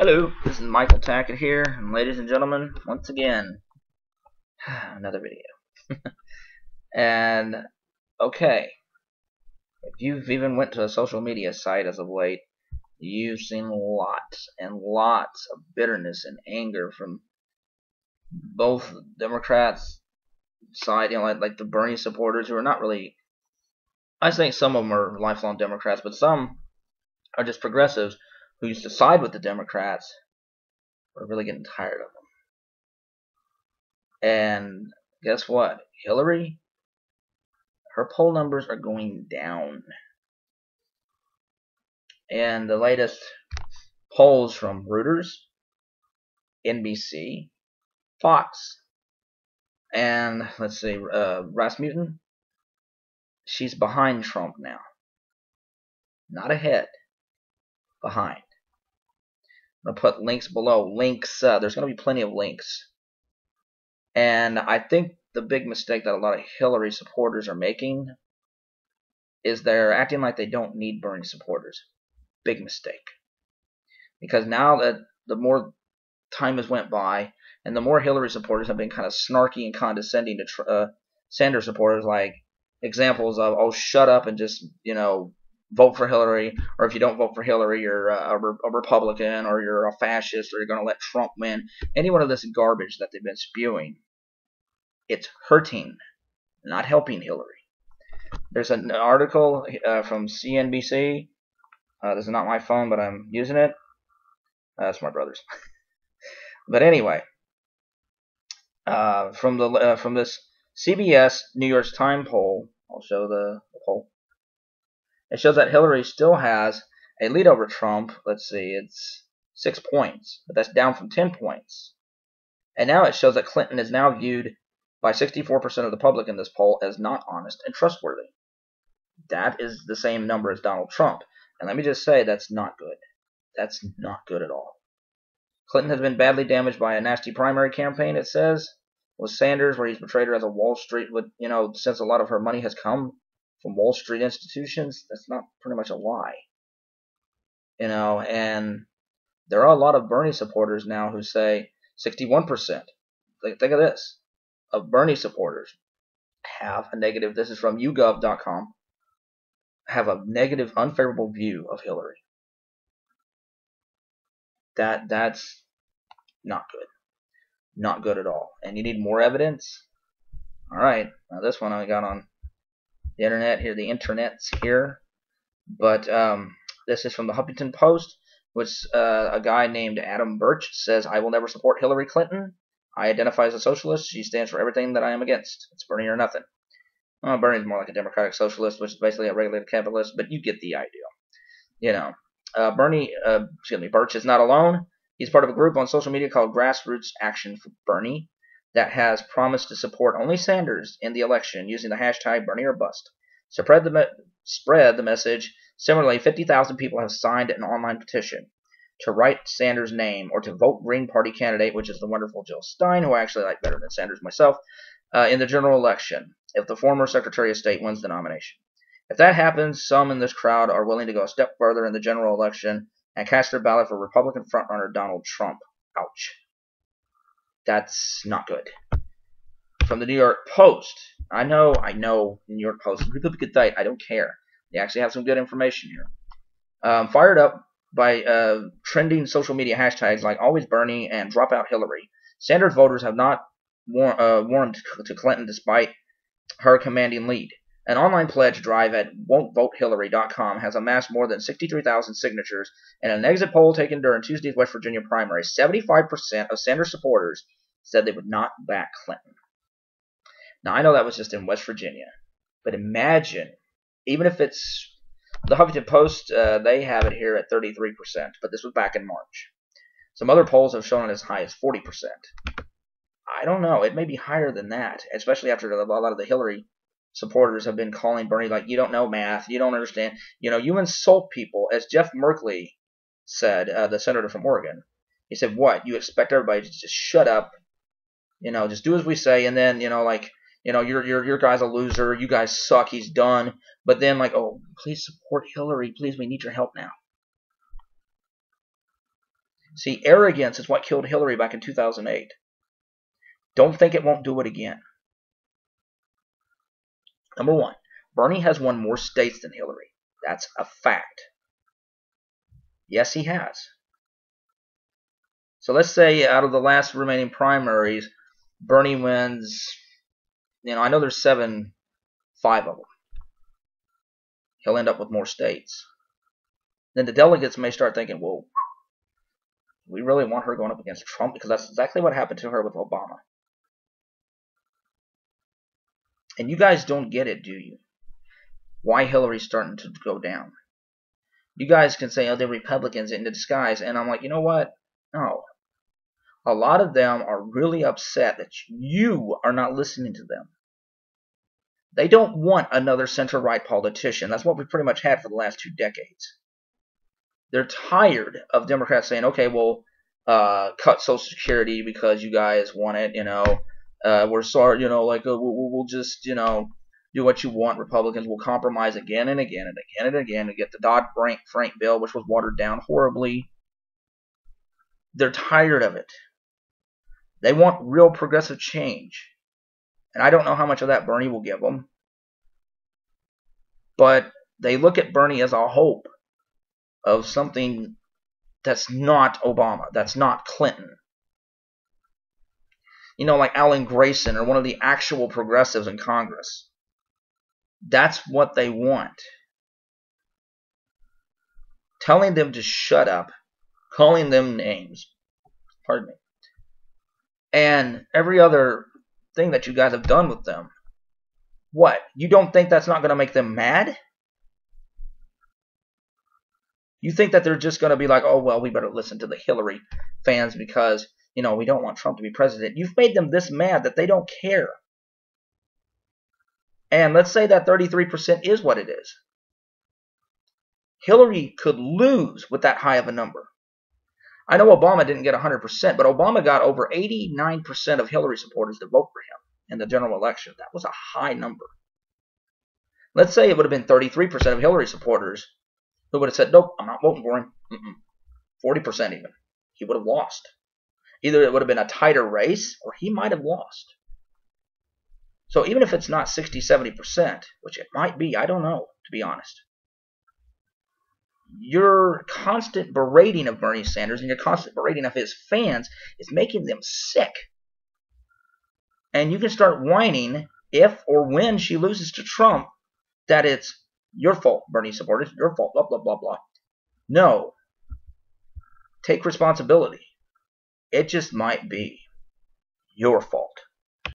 Hello, this is Michael Tackett here, and ladies and gentlemen, once again, another video. And, okay, if you've even went to a social media site as of late, you've seen lots and lots of bitterness and anger from both Democrats' side, like the Bernie supporters who are not really, I think some of them are lifelong Democrats, but some are just progressives who used to side with the Democrats, are really getting tired of them. And guess what? Hillary, her poll numbers are going down. And the latest polls from Reuters, NBC, Fox, and let's see, Rasmussen, she's behind Trump now. Not ahead, behind. I'm going to put links below. Links, there's going to be plenty of links. And I think the big mistake that a lot of Hillary supporters are making is they're acting like they don't need Bernie supporters. Big mistake. Because now that the more time has went by, and the more Hillary supporters have been kind of snarky and condescending to Sanders supporters, like examples of, oh, shut up and just, vote for Hillary, or if you don't vote for Hillary, you're a Republican, or you're a fascist, or you're going to let Trump win. Any one of this garbage that they've been spewing, it's hurting, not helping Hillary. There's an article from CNBC. This is not my phone, but I'm using it. That's my brother's. But anyway, from this CBS New York Times poll, I'll show the poll. It shows that Hillary still has a lead over Trump. Let's see, it's 6 points, but that's down from 10 points. And now it shows that Clinton is now viewed by 64% of the public in this poll as not honest and trustworthy. That is the same number as Donald Trump. And let me just say, that's not good. That's not good at all. Clinton has been badly damaged by a nasty primary campaign, it says, with Sanders, where he's portrayed her as a Wall Street, since a lot of her money has come from Wall Street institutions. That's not pretty much a lie. And there are a lot of Bernie supporters now who say 61%. Think of this. Of Bernie supporters have a negative, this is from YouGov.com, have a negative, unfavorable view of Hillary. That's not good. Not good at all. And you need more evidence? Alright, now this one I got on the internet here, the internet's here. But this is from the Huffington Post, which a guy named Adam Birch says, I will never support Hillary Clinton. I identify as a socialist. She stands for everything that I am against. It's Bernie or nothing. Well, Bernie's more like a democratic socialist, which is basically a regulated capitalist, but you get the idea. Birch is not alone. He's part of a group on social media called Grassroots Action for Bernie that has promised to support only Sanders in the election using the hashtag Bernie or Bust. Spread the message. Similarly, 50,000 people have signed an online petition to write Sanders' name or to vote Green Party candidate, which is the wonderful Jill Stein, who I actually like better than Sanders myself, in the general election if the former Secretary of State wins the nomination. If that happens, some in this crowd are willing to go a step further in the general election and cast their ballot for Republican frontrunner Donald Trump. Ouch. That's not good. From the New York Post. I know, New York Post. Republican site. I don't care. They actually have some good information here. Fired up by trending social media hashtags like Always Bernie and Drop Out Hillary, Sanders voters have not warmed to Clinton despite her commanding lead. An online pledge drive at won'tvotehillary.com has amassed more than 63,000 signatures in an exit poll taken during Tuesday's West Virginia primary. 75% of Sanders supporters said they would not back Clinton. Now, I know that was just in West Virginia, but imagine, even if it's the Huffington Post, they have it here at 33%, but this was back in March. Some other polls have shown it as high as 40%. I don't know. It may be higher than that, especially after a lot of the Hillary supporters have been calling Bernie like, you don't know math, you don't understand. You insult people, as Jeff Merkley said, the senator from Oregon. He said, what? You expect everybody to just shut up, just do as we say, and then, your guy's a loser, you guys suck, he's done. But then, oh, please support Hillary, please, we need your help now. See, arrogance is what killed Hillary back in 2008. Don't think it won't do it again. Number one, Bernie has won more states than Hillary. That's a fact. Yes, he has. So let's say out of the last remaining primaries, Bernie wins, I know there's 5 of them. He'll end up with more states. Then the delegates may start thinking, well, we really want her going up against Trump, because that's exactly what happened to her with Obama. And you guys don't get it, do you? Why Hillary's starting to go down. You guys can say, oh, they're Republicans in disguise. And I'm like, you know what? No. A lot of them are really upset that you are not listening to them. They don't want another center-right politician. That's what we pretty much had for the last 2 decades. They're tired of Democrats saying, okay, we'll cut Social Security because you guys want it, we're sorry, we'll just, do what you want. Republicans will compromise again and again and again and again to get the Dodd-Frank bill, which was watered down horribly. They're tired of it. They want real progressive change. And I don't know how much of that Bernie will give them. But they look at Bernie as a hope of something that's not Obama, that's not Clinton. Like Alan Grayson or one of the actual progressives in Congress. That's what they want. Telling them to shut up, calling them names, pardon me, and every other thing that you guys have done with them. What? You don't think that's not going to make them mad? You think that they're just going to be like, oh, well, we better listen to the Hillary fans because, we don't want Trump to be president. You've made them this mad that they don't care. And let's say that 33% is what it is. Hillary could lose with that high of a number. I know Obama didn't get 100%, but Obama got over 89% of Hillary supporters to vote for him in the general election. That was a high number. Let's say it would have been 33% of Hillary supporters who would have said, nope, I'm not voting for him. 40% even. He would have lost. Either it would have been a tighter race, or he might have lost. So even if it's not 60-70%, which it might be, I don't know, to be honest. Your constant berating of Bernie Sanders and your constant berating of his fans is making them sick. And you can start whining if or when she loses to Trump that it's your fault, Bernie supporters, your fault, blah, blah, blah, blah. No. Take responsibility. It just might be your fault.